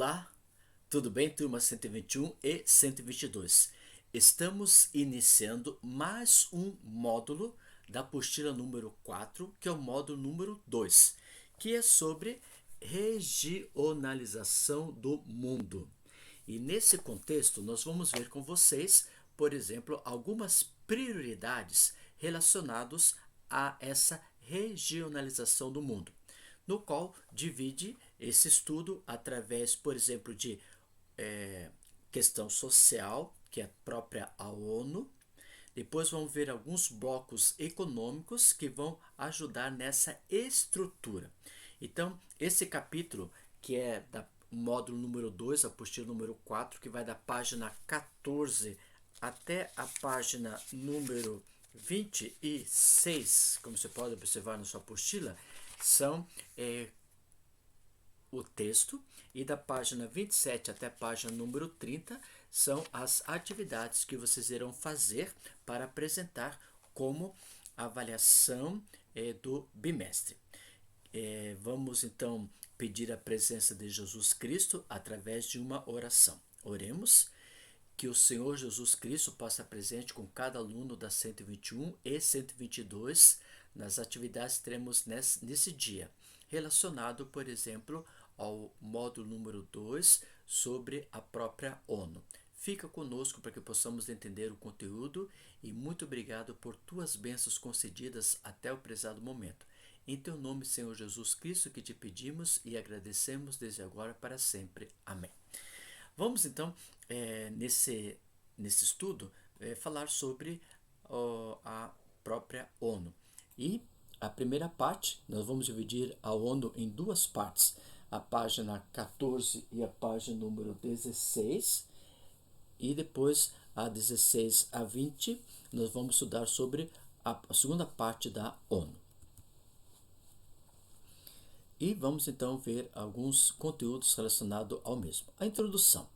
Olá, tudo bem, turma 121 e 122? Estamos iniciando mais um módulo da apostila número 4, que é o módulo número 2, que é sobre regionalização do mundo. E nesse contexto, nós vamos ver com vocês, por exemplo, algumas prioridades relacionadas a essa regionalização do mundo, no qual divide esse estudo através, por exemplo, de questão social, que é a própria a ONU. Depois vamos ver alguns blocos econômicos que vão ajudar nessa estrutura. Então, esse capítulo, que é da módulo número 2, apostila número 4, que vai da página 14 até a página número 26, como você pode observar na sua apostila, são o texto, e da página 27 até a página número 30 são as atividades que vocês irão fazer para apresentar como avaliação do bimestre. Vamos então pedir a presença de Jesus Cristo através de uma oração. Oremos. Que o Senhor Jesus Cristo possa presente com cada aluno da 121 e 122 nas atividades que teremos nesse dia, relacionado, por exemplo, ao módulo número 2 sobre a própria ONU. Fica conosco para que possamos entender o conteúdo e muito obrigado por tuas bênçãos concedidas até o prezado momento. Em teu nome, Senhor Jesus Cristo, que te pedimos e agradecemos desde agora para sempre. Amém. Vamos então, nesse estudo, falar sobre a própria ONU. E a primeira parte, nós vamos dividir a ONU em duas partes, a página 14 e a página número 16, e depois a 16 a 20, nós vamos estudar sobre a segunda parte da ONU. E vamos então ver alguns conteúdos relacionados ao mesmo. A introdução.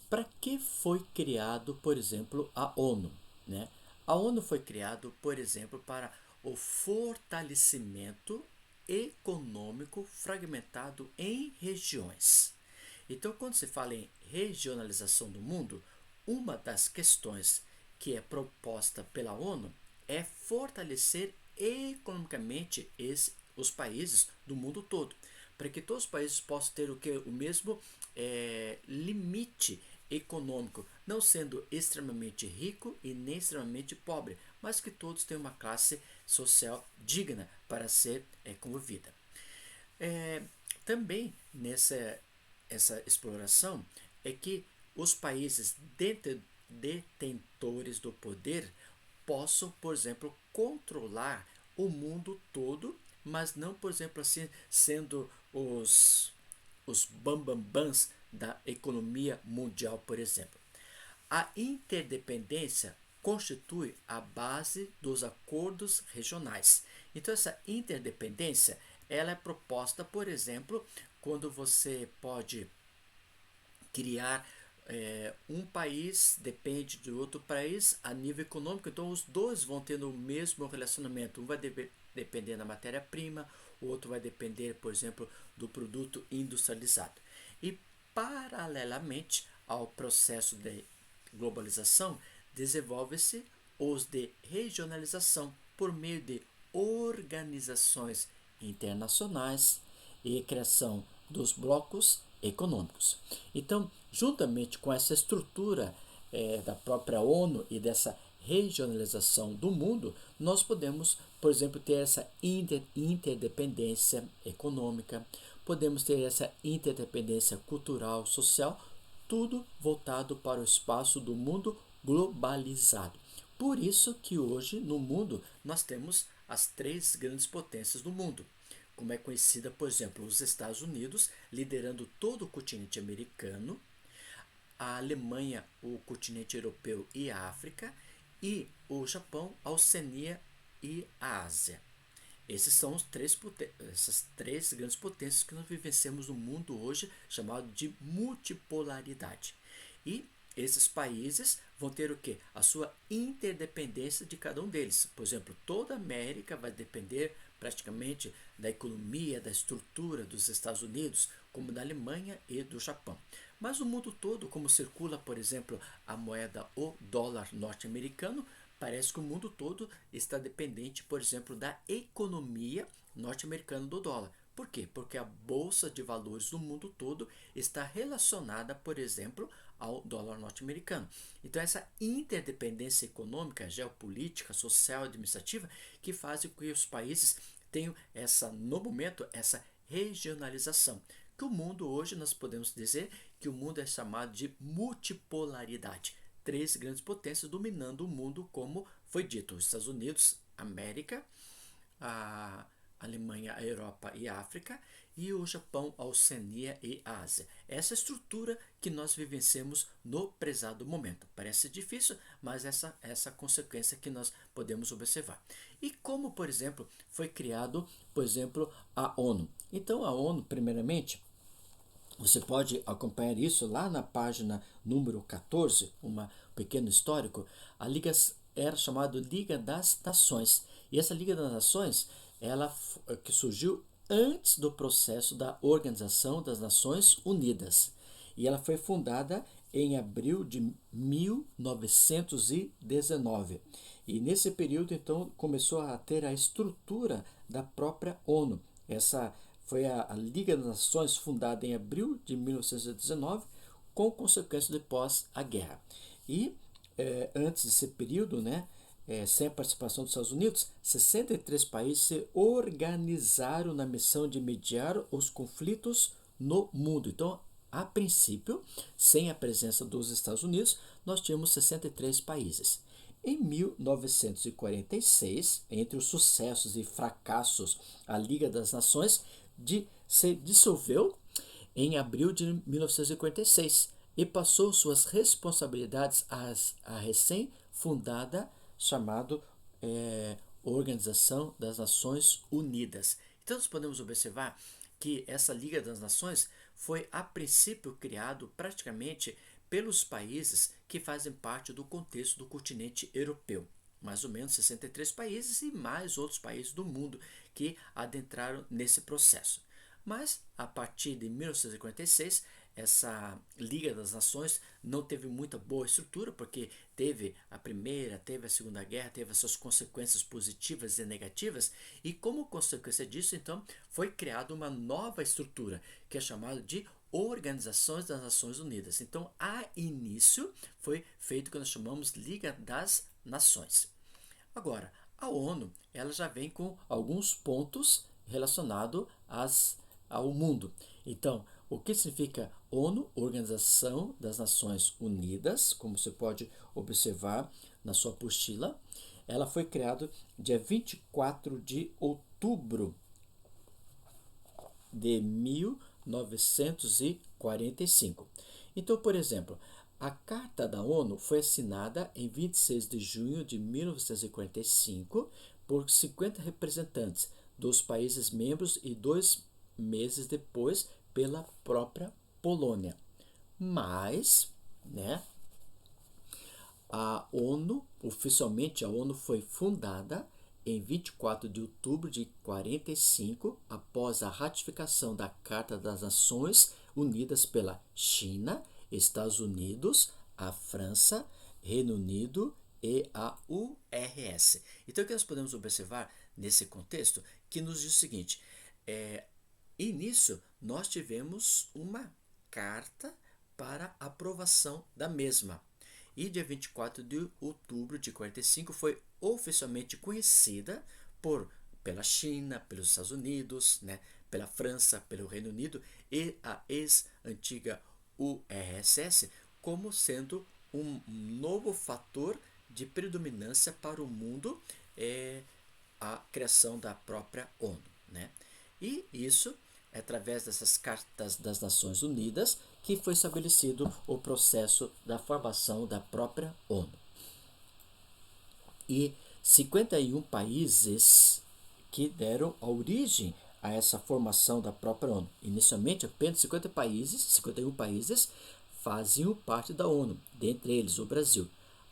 Para que foi criado, por exemplo, a ONU? Né? A ONU foi criada, por exemplo, para o fortalecimento econômico fragmentado em regiões. Então, quando se fala em regionalização do mundo, uma das questões que é proposta pela ONU é fortalecer economicamente os países do mundo todo, para que todos os países possam ter o mesmo limite econômico, não sendo extremamente rico e nem extremamente pobre, mas que todos tenham uma classe social digna para ser convivida. Também nessa essa exploração é que os países detentores do poder possam, por exemplo, controlar o mundo todo, mas não, por exemplo, assim, sendo os bambambãs da economia mundial, por exemplo. A interdependência constitui a base dos acordos regionais. Então, essa interdependência ela é proposta, por exemplo, quando você pode criar um país depende de outro país a nível econômico, então os dois vão ter o mesmo relacionamento. Um vai depender da matéria-prima, o outro vai depender, por exemplo, do produto industrializado. E, paralelamente ao processo de globalização, desenvolve-se os de regionalização por meio de organizações internacionais e criação dos blocos econômicos. Então, juntamente com essa estrutura da própria ONU e dessa regionalização do mundo, nós podemos, por exemplo, ter essa interdependência econômica, podemos ter essa interdependência cultural, social, tudo voltado para o espaço do mundo globalizado. Por isso que hoje no mundo nós temos as três grandes potências do mundo, como é conhecida, por exemplo, os Estados Unidos liderando todo o continente americano, a Alemanha, o continente europeu e a África, e o Japão, a Oceania e a Ásia. Esses são essas três grandes potências que nós vivenciamos no mundo hoje, chamado de multipolaridade. E esses países vão ter o quê? A sua interdependência de cada um deles. Por exemplo, toda a América vai depender praticamente da economia, da estrutura dos Estados Unidos. como da Alemanha e do Japão. Mas no mundo todo, como circula, por exemplo, a moeda, o dólar norte-americano, parece que o mundo todo está dependente, por exemplo, da economia norte-americana do dólar. Por quê? Porque a bolsa de valores do mundo todo está relacionada, por exemplo, ao dólar norte-americano. Então, essa interdependência econômica, geopolítica, social e administrativa que faz com que os países tenham no momento, essa regionalização. Que o mundo hoje, nós podemos dizer que o mundo é chamado de multipolaridade. Três grandes potências dominando o mundo, como foi dito: os Estados Unidos, América, a Alemanha, a Europa e a África, e o Japão, a Oceania e a Ásia. Essa estrutura que nós vivenciamos no prezado momento. Parece difícil, mas essa consequência que nós podemos observar. E como, por exemplo, foi criado, por exemplo, a ONU. Então, a ONU, primeiramente, você pode acompanhar isso lá na página número 14, um pequeno histórico. A Liga era chamada Liga das Nações. E essa Liga das Nações, ela que surgiu antes do processo da Organização das Nações Unidas. E ela foi fundada em abril de 1919. E nesse período, então, começou a ter a estrutura da própria ONU. Essa foi a Liga das Nações, fundada em abril de 1919, com consequências depois a guerra. E antes desse período, né, sem a participação dos Estados Unidos, 63 países se organizaram na missão de mediar os conflitos no mundo. Então, a princípio, sem a presença dos Estados Unidos, nós tínhamos 63 países. Em 1946, entre os sucessos e fracassos, a Liga das Nações se dissolveu em abril de 1946 e passou suas responsabilidades à recém-fundada chamada Organização das Nações Unidas. Então, nós podemos observar que essa Liga das Nações foi, a princípio, criado praticamente pelos países que fazem parte do contexto do continente europeu. Mais ou menos 63 países e mais outros países do mundo que adentraram nesse processo. Mas, a partir de 1946, essa Liga das Nações não teve muita boa estrutura, porque teve a Primeira, teve a Segunda Guerra, teve as suas consequências positivas e negativas, e como consequência disso, então, foi criada uma nova estrutura, que é chamada de Organizações das Nações Unidas. Então, a início, foi feito o que nós chamamos Liga das Nações. Agora, a ONU, ela já vem com alguns pontos relacionados ao mundo. Então, o que significa ONU? Organização das Nações Unidas, como você pode observar na sua apostila. Ela foi criada dia 24 de outubro de 1945. Então, por exemplo, a Carta da ONU foi assinada em 26 de junho de 1945 por 50 representantes dos países membros e 2 meses depois pela própria Polônia. Mas, né, oficialmente a ONU foi fundada em 24 de outubro de 45, após a ratificação da Carta das Nações Unidas pela China, Estados Unidos, a França, Reino Unido e a URS. Então, o que nós podemos observar nesse contexto? Que nos diz o seguinte: início, nós tivemos uma carta para aprovação da mesma. E dia 24 de outubro de 45 foi oficialmente conhecida pela China, pelos Estados Unidos, né, pela França, pelo Reino Unido e a ex-antiga URSS como sendo um novo fator de predominância para o mundo, a criação da própria ONU, né? E isso é através dessas cartas das Nações Unidas que foi estabelecido o processo da formação da própria ONU. E 51 países que deram a origem a essa formação da própria ONU. Inicialmente, apenas 51 países faziam parte da ONU, dentre eles o Brasil.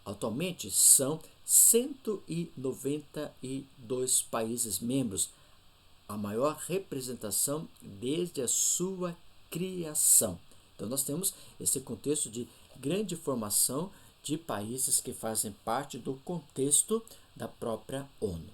Atualmente, são 192 países membros, a maior representação desde a sua criação. Então nós temos esse contexto de grande formação de países que fazem parte do contexto da própria ONU.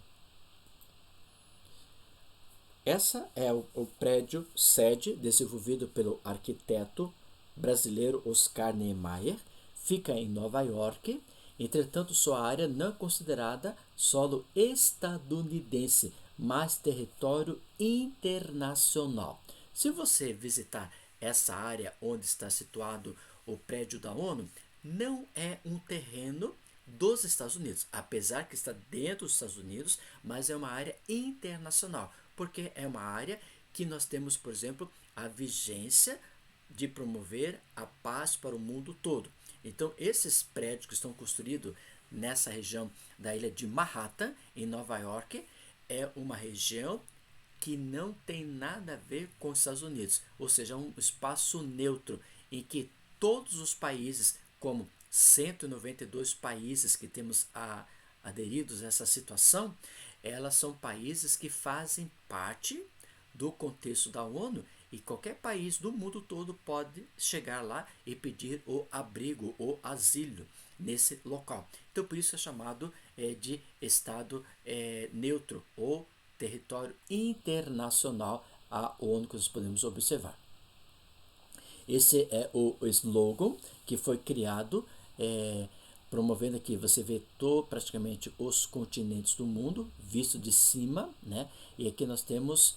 Essa é o prédio sede desenvolvido pelo arquiteto brasileiro Oscar Niemeyer, fica em Nova York, entretanto sua área não é considerada solo estadunidense, mas território internacional. Se você visitar essa área onde está situado o prédio da ONU, não é um terreno dos Estados Unidos, apesar que está dentro dos Estados Unidos, mas é uma área internacional, porque é uma área que nós temos, por exemplo, a vigência de promover a paz para o mundo todo. Então, esses prédios que estão construídos nessa região da ilha de Manhattan, em Nova York, é uma região que não tem nada a ver com os Estados Unidos, ou seja, um espaço neutro em que todos os países, como 192 países que temos aderidos a essa situação, elas são países que fazem parte do contexto da ONU e qualquer país do mundo todo pode chegar lá e pedir o abrigo ou asilo nesse local. Então, por isso é chamado de Estado neutro ou território internacional a ONU que nós podemos observar. Esse é o slogan que foi criado, promovendo aqui, você vê praticamente os continentes do mundo, visto de cima, né? E aqui nós temos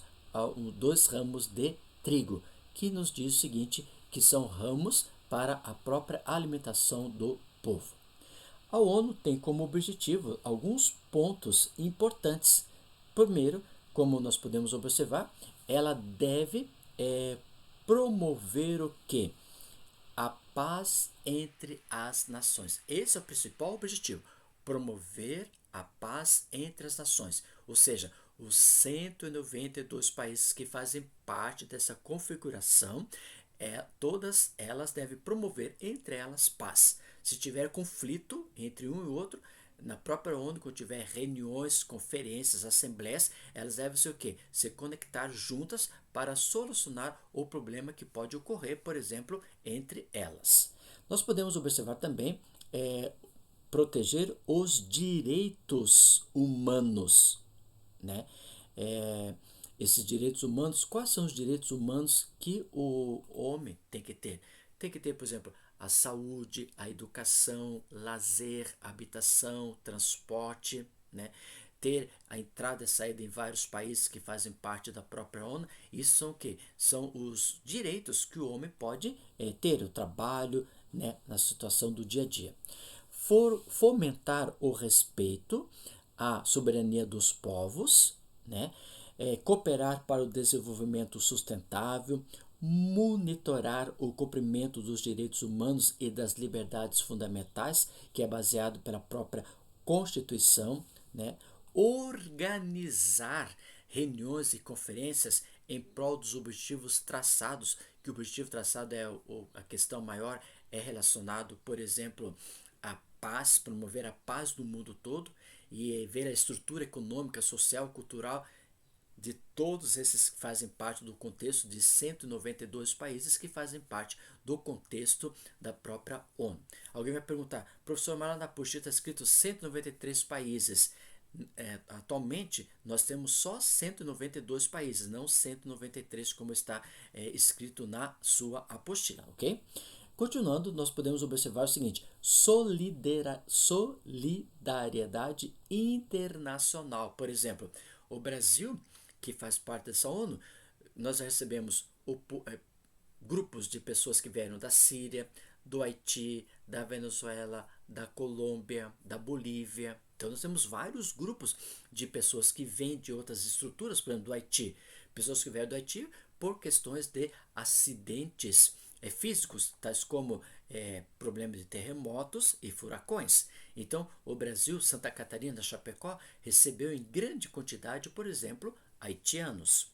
2 ramos de trigo, que nos diz o seguinte, que são ramos para a própria alimentação do povo. A ONU tem como objetivo alguns pontos importantes. Primeiro, como nós podemos observar, ela deve promover o quê? A paz entre as nações. Esse é o principal objetivo, promover a paz entre as nações, ou seja, os 192 países que fazem parte dessa configuração, todas elas devem promover entre elas paz. Se tiver conflito entre um e outro, na própria ONU, quando tiver reuniões, conferências, assembleias, elas devem ser o quê? Se conectar juntas para solucionar o problema que pode ocorrer, por exemplo, entre elas. Nós podemos observar também proteger os direitos humanos, né? Esses direitos humanos, quais são os direitos humanos que o homem tem que ter? Tem que ter, por exemplo, a saúde, a educação, lazer, habitação, transporte, né? Ter a entrada e saída em vários países que fazem parte da própria ONU. Isso são o quê? São os direitos que o homem pode ter, o trabalho, né, na situação do dia a dia. Fomentar o respeito à soberania dos povos, né? Cooperar para o desenvolvimento sustentável, monitorar o cumprimento dos direitos humanos e das liberdades fundamentais, que é baseado pela própria Constituição, né? Organizar reuniões e conferências em prol dos objetivos traçados, que o objetivo traçado a questão maior é relacionado, por exemplo, à paz, promover a paz no mundo todo e ver a estrutura econômica, social, cultural de todos esses que fazem parte do contexto de 192 países que fazem parte do contexto da própria ONU. Alguém vai perguntar, professor, mas lá na apostila está escrito 193 países. Atualmente nós temos só 192 países, não 193 como está escrito na sua apostila, ok? Continuando, nós podemos observar o seguinte, solidariedade internacional. Por exemplo, o Brasil, que faz parte dessa ONU, nós recebemos grupos de pessoas que vieram da Síria, do Haiti, da Venezuela, da Colômbia, da Bolívia. Então nós temos vários grupos de pessoas que vêm de outras estruturas, por exemplo, do Haiti. Pessoas que vieram do Haiti por questões de acidentes físicos, tais como problemas de terremotos e furacões. Então, o Brasil, Santa Catarina, Chapecó, recebeu em grande quantidade, por exemplo, haitianos.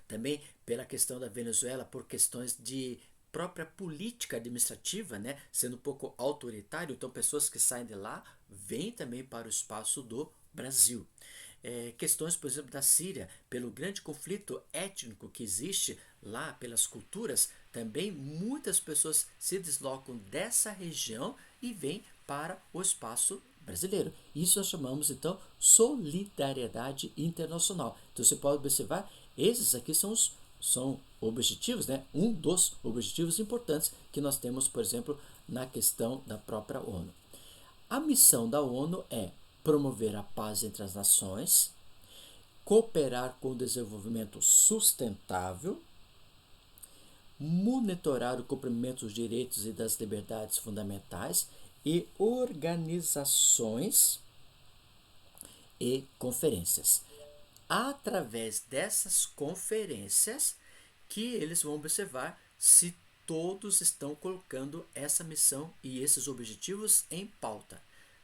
Também pela questão da Venezuela, por questões de própria política administrativa, né, sendo um pouco autoritário, então pessoas que saem de lá vêm também para o espaço do Brasil. questões, por exemplo, da Síria, pelo grande conflito étnico que existe lá, pelas culturas, também muitas pessoas se deslocam dessa região e vêm para o espaço brasileiro. Isso nós chamamos então solidariedade internacional. Então você pode observar, esses aqui são objetivos, né? Um dos objetivos importantes que nós temos, por exemplo, na questão da própria ONU. A missão da ONU é promover a paz entre as nações, cooperar com o desenvolvimento sustentável, monitorar o cumprimento dos direitos e das liberdades fundamentais e organizações e conferências. Através dessas conferências que eles vão observar se todos estão colocando essa missão e esses objetivos em pauta.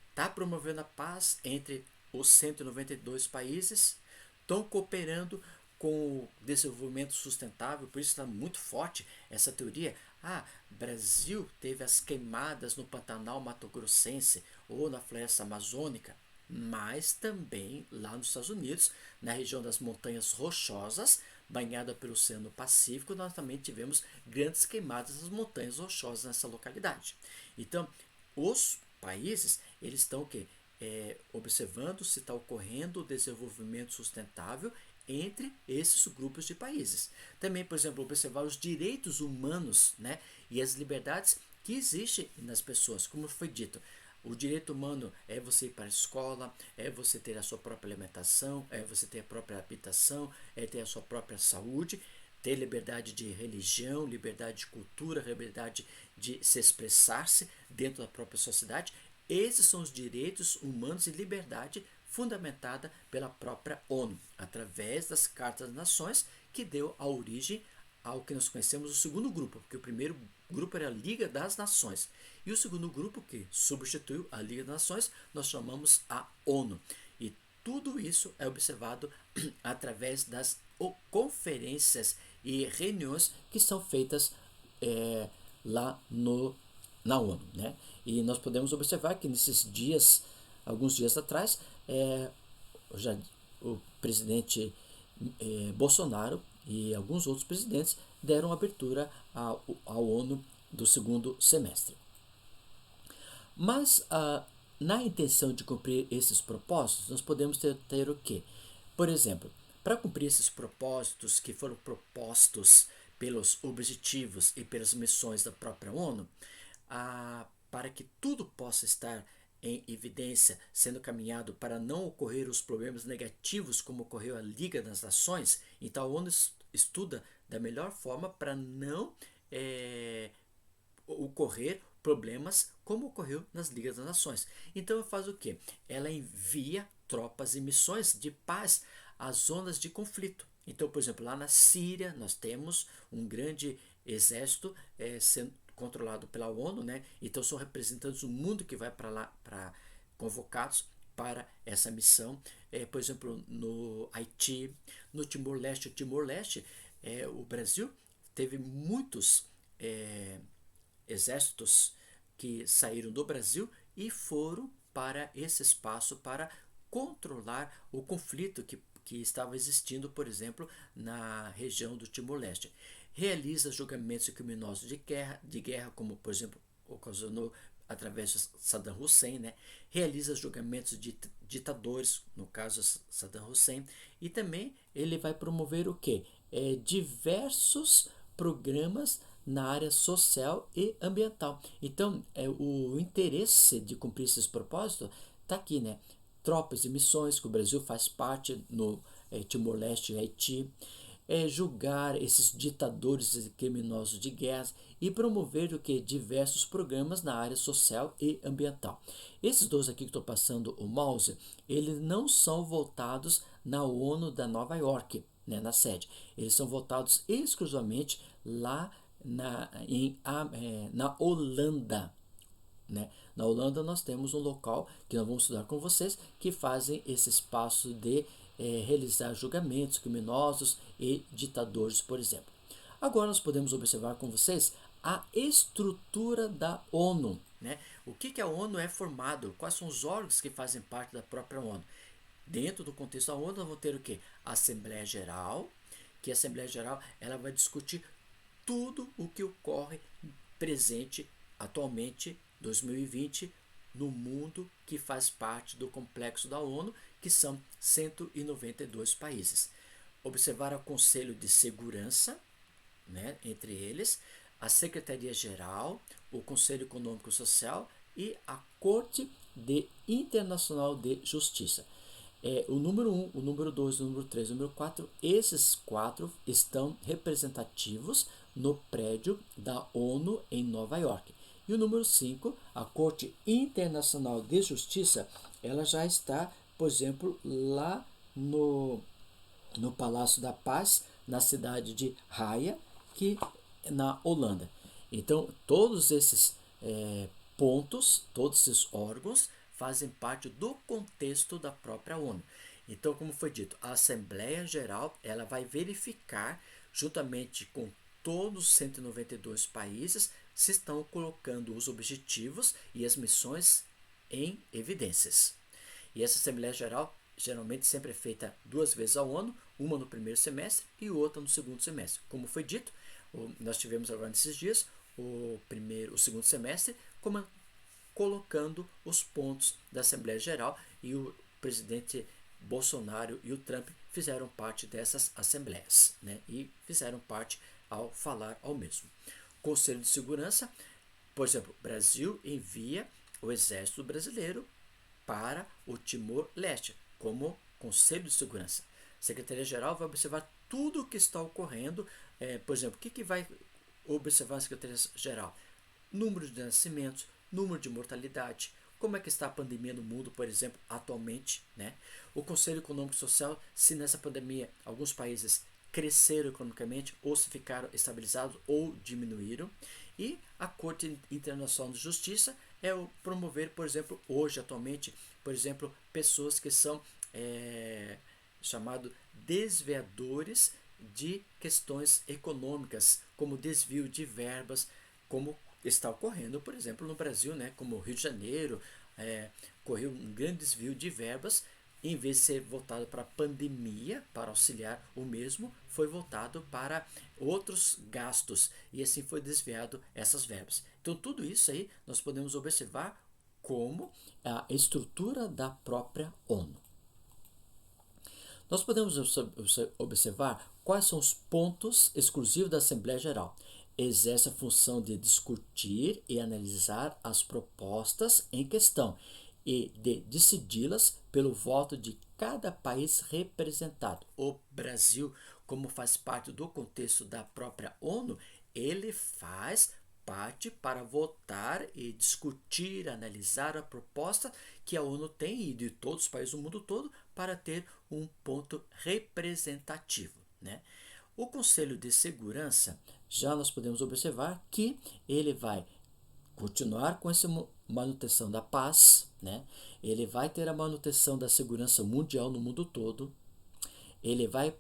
Está promovendo a paz entre os 192 países, estão cooperando com o desenvolvimento sustentável, por isso está muito forte essa teoria. Brasil teve as queimadas no Pantanal Mato Grossense ou na floresta amazônica, mas também lá nos Estados Unidos, na região das Montanhas Rochosas, banhada pelo Oceano Pacífico, nós também tivemos grandes queimadas nas Montanhas Rochosas nessa localidade. Então, os países, eles estão observando se está ocorrendo o desenvolvimento sustentável entre esses grupos de países. Também, por exemplo, observar os direitos humanos, né, e as liberdades que existem nas pessoas, como foi dito. O direito humano é você ir para a escola, é você ter a sua própria alimentação, é você ter a própria habitação, é ter a sua própria saúde, ter liberdade de religião, liberdade de cultura, liberdade de se expressar-se dentro da própria sociedade. Esses são os direitos humanos e liberdade fundamentada pela própria ONU, através das Cartas das Nações, que deu a origem ao que nós conhecemos o segundo grupo, porque o primeiro grupo era a Liga das Nações, e o segundo grupo, que substituiu a Liga das Nações, nós chamamos a ONU. E tudo isso é observado através das conferências e reuniões que são feitas lá na ONU, né? E nós podemos observar que nesses dias, alguns dias atrás, já o presidente Bolsonaro e alguns outros presidentes deram abertura à ONU do segundo semestre. Mas na intenção de cumprir esses propósitos, nós podemos ter o quê? Por exemplo, para cumprir esses propósitos que foram propostos pelos objetivos e pelas missões da própria ONU, para que tudo possa estar em evidência, sendo caminhado para não ocorrer os problemas negativos como ocorreu a Liga das Nações, então a ONU estuda da melhor forma para não ocorrer problemas como ocorreu nas Ligas das Nações. Então ela faz o quê? Ela envia tropas e missões de paz às zonas de conflito. Então, por exemplo, lá na Síria nós temos um grande exército sendo controlado pela ONU, né? Então são representantes do mundo que vai para lá, convocados para essa missão. Por exemplo, no Haiti, no Timor-Leste. O Timor-Leste, o Brasil teve muitos exércitos que saíram do Brasil e foram para esse espaço para controlar o conflito que estava existindo, por exemplo, na região do Timor-Leste. Realiza julgamentos criminosos de guerra, como, por exemplo, ocasionou através de Saddam Hussein, né? Realiza julgamentos de ditadores, no caso Saddam Hussein, e também ele vai promover o quê? Diversos programas na área social e ambiental. Então, o interesse de cumprir esses propósitos está aqui, né? Tropas e missões, que o Brasil faz parte no Timor-Leste e Haiti, julgar esses ditadores e criminosos de guerra e promover o que? Diversos programas na área social e ambiental. Esses dois aqui que estou passando o mouse, eles não são voltados na ONU da Nova York, né, na sede. Eles são voltados exclusivamente lá na Holanda. Né? Na Holanda nós temos um local que nós vamos estudar com vocês que fazem esse espaço de realizar julgamentos criminosos e ditadores, por exemplo. Agora nós podemos observar com vocês a estrutura da ONU. Né? O que a ONU é formado? Quais são os órgãos que fazem parte da própria ONU? dentro do contexto da ONU, nós vamos ter o quê? A Assembleia Geral, que a Assembleia Geral ela vai discutir tudo o que ocorre presente atualmente, 2020, no mundo que faz parte do complexo da ONU, que são 192 países. Observar o Conselho de Segurança, né, entre eles, a Secretaria-Geral, o Conselho Econômico e Social e a Corte Internacional de Justiça. O número 1, o número 2, o número 3, o número 4, esses 4 estão representativos no prédio da ONU em Nova York. E o número 5, a Corte Internacional de Justiça, ela já está, por exemplo, lá no Palácio da Paz, na cidade de Haia, que na Holanda. Então, todos esses pontos, todos esses órgãos fazem parte do contexto da própria ONU. Então, como foi dito, a Assembleia Geral ela vai verificar, juntamente com todos os 192 países, se estão colocando os objetivos e as missões em evidências. E essa Assembleia Geral geralmente sempre é feita 2 vezes ao ano, uma no primeiro semestre e outra no segundo semestre. Como foi dito, nós tivemos agora nesses dias o segundo semestre, colocando os pontos da Assembleia Geral, e o presidente Bolsonaro e o Trump fizeram parte dessas assembleias, né? E fizeram parte ao falar ao mesmo. Conselho de Segurança, por exemplo, o Brasil envia o Exército Brasileiro para o Timor-Leste, como Conselho de Segurança. A Secretaria-Geral vai observar tudo o que está ocorrendo. Por exemplo, o que vai observar a Secretaria-Geral? Número de nascimentos, número de mortalidade, como é que está a pandemia no mundo, por exemplo, atualmente, né? O Conselho Econômico e Social, se nessa pandemia alguns países cresceram economicamente, ou se ficaram estabilizados ou diminuíram. E a Corte Internacional de Justiça é o promover, por exemplo, hoje, atualmente, por exemplo, pessoas que são chamados desviadores de questões econômicas, como desvio de verbas, como está ocorrendo, por exemplo, no Brasil, né, como o Rio de Janeiro, ocorreu um grande desvio de verbas. Em vez de ser voltado para a pandemia, para auxiliar o mesmo, foi voltado para outros gastos, e assim foi desviado essas verbas. Então, tudo isso aí nós podemos observar como a estrutura da própria ONU. Nós podemos observar quais são os pontos exclusivos da Assembleia Geral. Exerce a função de discutir e analisar as propostas em questão e de decidi-las pelo voto de cada país representado. O Brasil, como faz parte do contexto da própria ONU, ele faz parte para votar e discutir, analisar a proposta que a ONU tem, e de todos os países do mundo todo, para ter um ponto representativo, né? O Conselho de Segurança, já nós podemos observar que ele vai continuar com essa manutenção da paz, né? Ele vai ter a manutenção da segurança mundial no mundo todo. Ele vai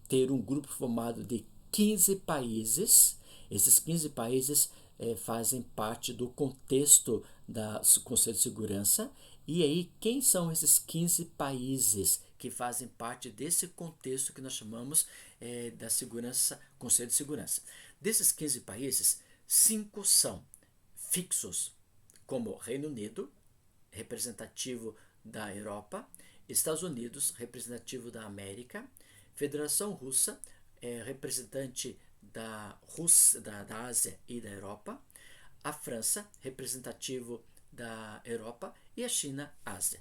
ter um grupo formado de 15 países. Esses 15 países fazem parte do contexto do Conselho de Segurança. E aí, quem são esses 15 países que fazem parte desse contexto que nós chamamos da segurança, Conselho de Segurança? Desses 15 países, 5 são fixos, como Reino Unido, representativo da Europa, Estados Unidos, representativo da América, Federação Russa, representante da Rússia, da Ásia e da Europa, a França, representativo da Europa, e a China, Ásia.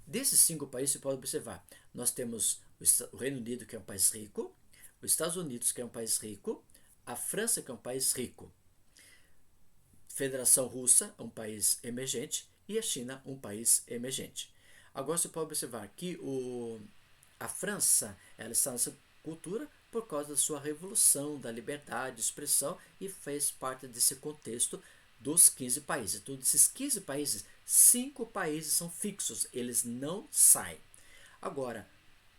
Desses 5 países, você pode observar, nós temos o Reino Unido, que é um país rico, os Estados Unidos, que é um país rico, a França, que é um país rico, Federação Russa, um país emergente, e a China, um país emergente. Agora você pode observar que a França ela está nessa cultura por causa da sua revolução, da liberdade de expressão, e fez parte desse contexto dos 15 países. Então, desses 15 países, 5 países são fixos, eles não saem. Agora,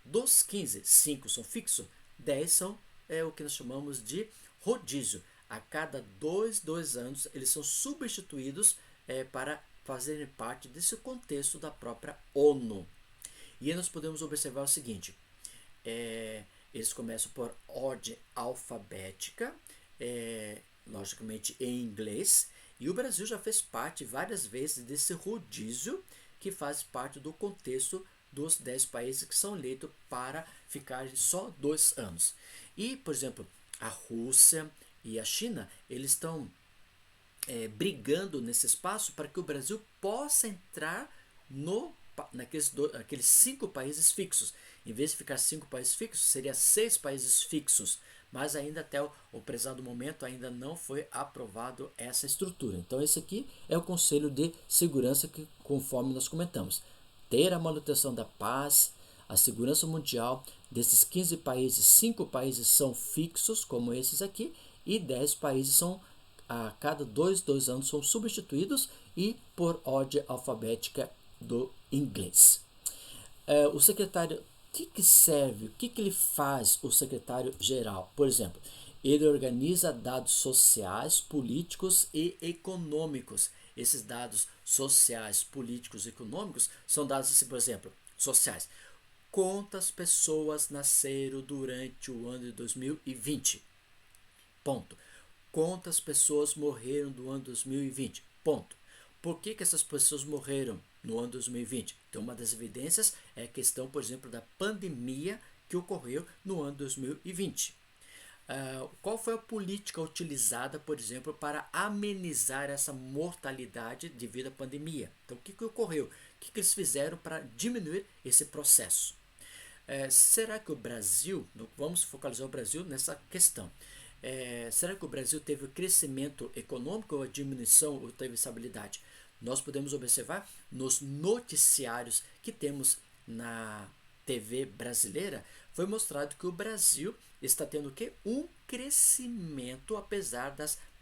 dos 15, 5 são fixos, 10 são o que nós chamamos de rodízio. A cada 2 anos, eles são substituídos para fazerem parte desse contexto da própria ONU. E aí nós podemos observar o seguinte, eles começam por ordem alfabética, logicamente em inglês, e o Brasil já fez parte várias vezes desse rodízio que faz parte do contexto dos 10 países que são eleitos para ficar só 2 anos. E, por exemplo, a Rússia e a China, eles estão brigando nesse espaço para que o Brasil possa entrar naqueles 5 países fixos. Em vez de ficar 5 países fixos, seria 6 países fixos. Mas ainda até o prezado momento ainda não foi aprovado essa estrutura. Então esse aqui é o Conselho de Segurança que, conforme nós comentamos, ter a manutenção da paz, a segurança mundial. Desses 15 países, 5 países são fixos, como esses aqui, e 10 países são, a cada 2 anos, são substituídos e por ordem alfabética do inglês. O secretário, que serve, o que ele faz, o secretário-geral? Por exemplo, ele organiza dados sociais, políticos e econômicos. Esses dados sociais, políticos e econômicos são dados assim, por exemplo, sociais. Quantas pessoas nasceram durante o ano de 2020? Ponto. Quantas pessoas morreram no ano de 2020? Ponto. Por que essas pessoas morreram no ano de 2020? Então, uma das evidências é a questão, por exemplo, da pandemia que ocorreu no ano de 2020. Qual foi a política utilizada, por exemplo, para amenizar essa mortalidade devido à pandemia? Então, o que ocorreu? O que eles fizeram para diminuir esse processo? Será que o Brasil, vamos focalizar o Brasil nessa questão, será que o Brasil teve crescimento econômico ou a diminuição ou teve estabilidade? Nós podemos observar nos noticiários que temos na TV brasileira, foi mostrado que o Brasil está tendo o quê? Um crescimento apesar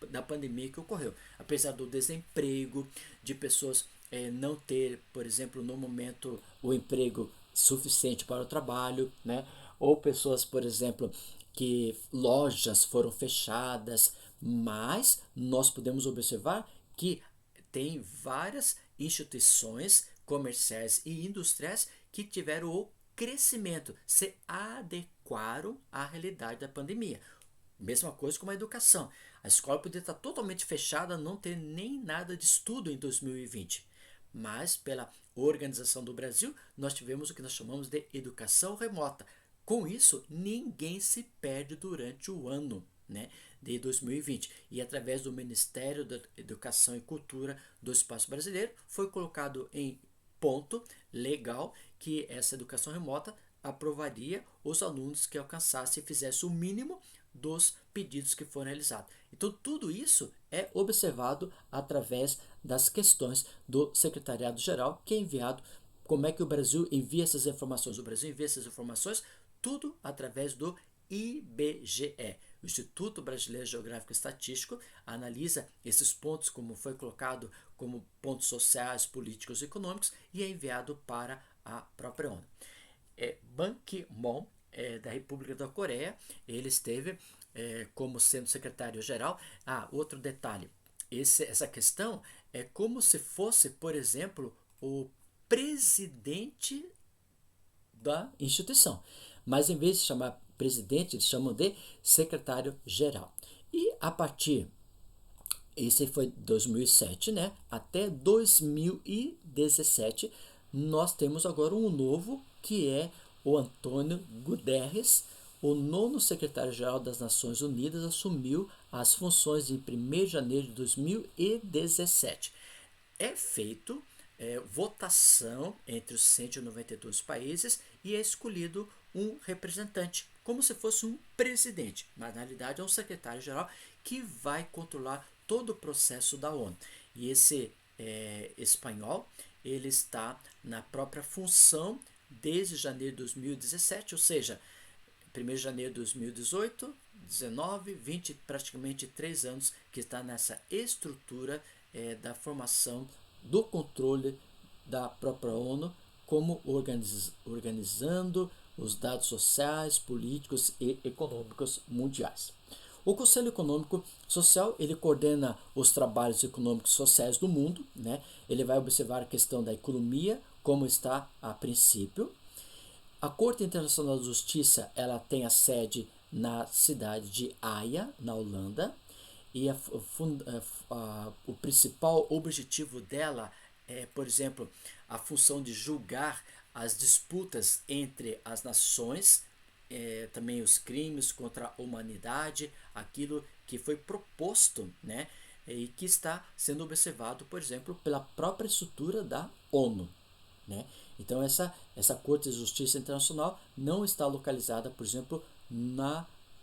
da pandemia que ocorreu. Apesar do desemprego, de pessoas não ter, por exemplo, no momento o emprego suficiente para o trabalho, né? Ou pessoas, por exemplo, que lojas foram fechadas, mas nós podemos observar que tem várias instituições comerciais e industriais que tiveram o crescimento, se adequaram à realidade da pandemia. Mesma coisa com a educação. A escola poderia estar totalmente fechada, não ter nem nada de estudo em 2020. Mas, pela organização do Brasil, nós tivemos o que nós chamamos de educação remota. Com isso, ninguém se perde durante o ano, né, de 2020. E através do Ministério da Educação e Cultura do Espaço Brasileiro, foi colocado em ponto legal que essa educação remota aprovaria os alunos que alcançassem e fizessem o mínimo dos pedidos que foram realizados. Então, tudo isso é observado através das questões do Secretariado-Geral, que é enviado. Como é que o Brasil envia essas informações? O Brasil envia essas informações tudo através do IBGE. O Instituto Brasileiro Geográfico e Estatístico analisa esses pontos, como foi colocado, como pontos sociais, políticos e econômicos, e é enviado para a própria ONU. Ban Ki-moon, da República da Coreia, ele esteve como sendo secretário-geral. Outro detalhe, essa questão é como se fosse, por exemplo, o presidente da instituição. Mas em vez de chamar presidente, eles chamam de secretário-geral. E a partir, esse foi 2007, né? Até 2017, nós temos agora um novo, que é o Antônio Guterres, o nono secretário-geral das Nações Unidas, assumiu as funções em 1º de janeiro de 2017. É feito votação entre os 192 países e é escolhido um representante, como se fosse um presidente, mas na realidade é um secretário-geral que vai controlar todo o processo da ONU. E esse espanhol, ele está na própria função desde janeiro de 2017, ou seja, 1º de janeiro de 2018, 19, 20, praticamente 3 anos que está nessa estrutura da formação do controle da própria ONU, como organizando os dados sociais, políticos e econômicos mundiais. O Conselho Econômico Social, ele coordena os trabalhos econômicos e sociais do mundo, né? Ele vai observar a questão da economia, como está a princípio. A Corte Internacional de Justiça, ela tem a sede na cidade de Haia, na Holanda, e o principal objetivo dela é, por exemplo, a função de julgar as disputas entre as nações, também os crimes contra a humanidade, aquilo que foi proposto, né, e que está sendo observado, por exemplo, pela própria estrutura da ONU. Né? Então, essa Corte de Justiça Internacional não está localizada, por exemplo,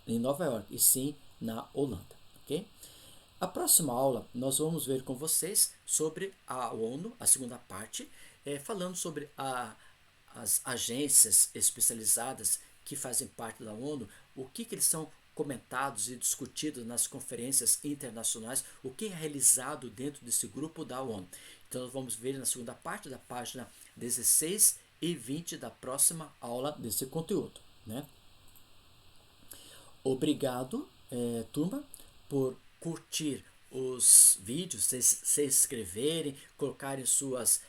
em Nova York, e sim na Holanda. Okay? A próxima aula nós vamos ver com vocês sobre a ONU, a segunda parte, falando sobre as agências especializadas que fazem parte da ONU, o que eles são comentados e discutidos nas conferências internacionais, o que é realizado dentro desse grupo da ONU. Então nós vamos ver na segunda parte da página 16 e 20 da próxima aula desse conteúdo. Né? Obrigado, turma, por curtir os vídeos, se inscreverem, colocarem suas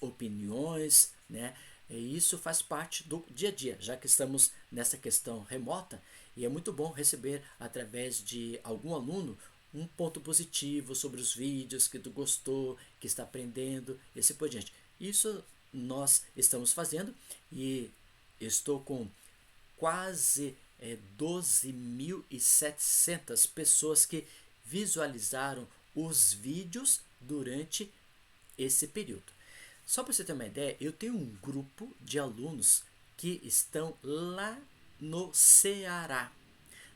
opiniões, né? E isso faz parte do dia a dia, já que estamos nessa questão remota, e é muito bom receber através de algum aluno um ponto positivo sobre os vídeos que tu gostou, que está aprendendo, e assim por diante. Isso nós estamos fazendo e estou com quase 12.700 pessoas que visualizaram os vídeos durante esse período. Só para você ter uma ideia, eu tenho um grupo de alunos que estão lá no Ceará.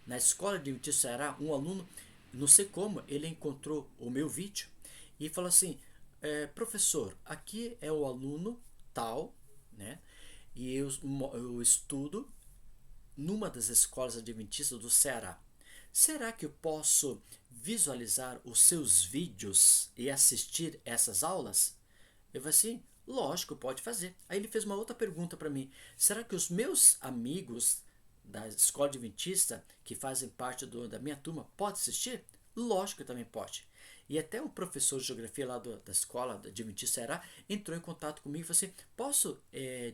Na escola de Adventista do Ceará, um aluno, não sei como, ele encontrou o meu vídeo e falou assim, professor, aqui é o aluno tal, né? E eu estudo numa das escolas adventistas do Ceará. Será que eu posso visualizar os seus vídeos e assistir essas aulas? Eu falei assim, lógico, pode fazer. Aí ele fez uma outra pergunta para mim. Será que os meus amigos da escola adventista, que fazem parte da minha turma, podem assistir? Lógico que também pode. E até o professor de geografia lá da escola da Adventista Ceará entrou em contato comigo e falou assim, posso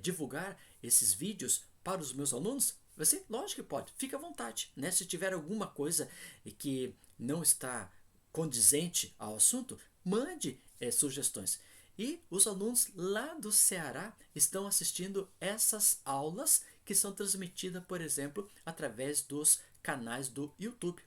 divulgar esses vídeos para os meus alunos? Você, lógico que pode, fica à vontade, né? Se tiver alguma coisa que não está condizente ao assunto, mande sugestões. E os alunos lá do Ceará estão assistindo essas aulas que são transmitidas, por exemplo, através dos canais do YouTube.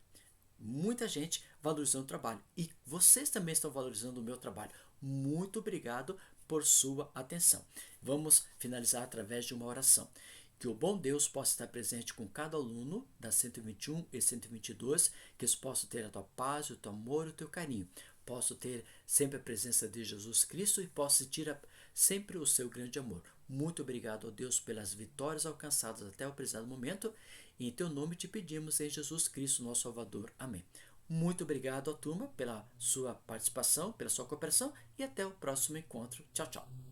Muita gente valorizando o trabalho. E vocês também estão valorizando o meu trabalho. Muito obrigado por sua atenção. Vamos finalizar através de uma oração. Que o bom Deus possa estar presente com cada aluno da 121 e 122, que eles possam ter a tua paz, o teu amor e o teu carinho. Posso ter sempre a presença de Jesus Cristo e posso sentir sempre o seu grande amor. Muito obrigado a Deus pelas vitórias alcançadas até o presente momento. E em teu nome te pedimos em Jesus Cristo, nosso Salvador. Amém. Muito obrigado à turma pela sua participação, pela sua cooperação e até o próximo encontro. Tchau, tchau.